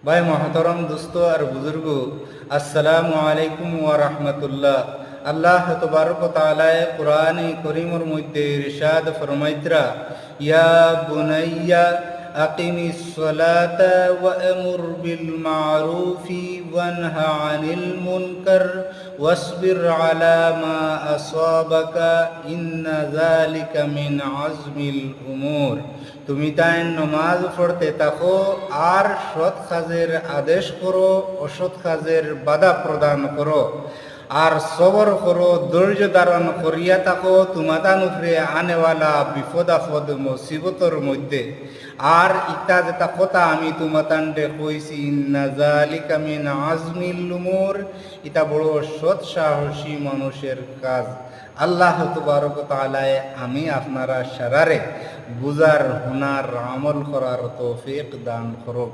भाई मोहतरम दोस्तों और बुजुर्गो, अस्सलामु अलैकुम व रहमतुल्लाह। अल्लाह तबारक व तआला कुरान करीमर मध्य इरशाद फरमाइतरा, या बुनैया अकीमिस सलाता व अमुर बिल मारूफी वन्हा अनिल मुनकर वस्बिर अला मा असाबका इन्ना ज़ालिका मिन अज़मिल उमूर। তুমি তাই নমাজ পড়তে থাকো আর সৎ কাজের আদেশ করো, অসৎ কাজের বাধা প্রদান করো, আর সবর করো, ধৈর্য ধারণ করিয়া থাকো তোমাতান উপরে আনেওয়ালা বিপদ আপদ মুসিবতর মধ্যে। আর ইটা যেটা কথা আমি তোমাতান্ডে কইছি, ইন্না যালিকা মিন আজমিল উমুর, এটা বড় সৎ সাহসী মানুষের কাজ। আল্লাহ তবারক তাআলায় আমি আপনারা সারারে বুজার হুনার আমল করার তৌফিক দান করুক।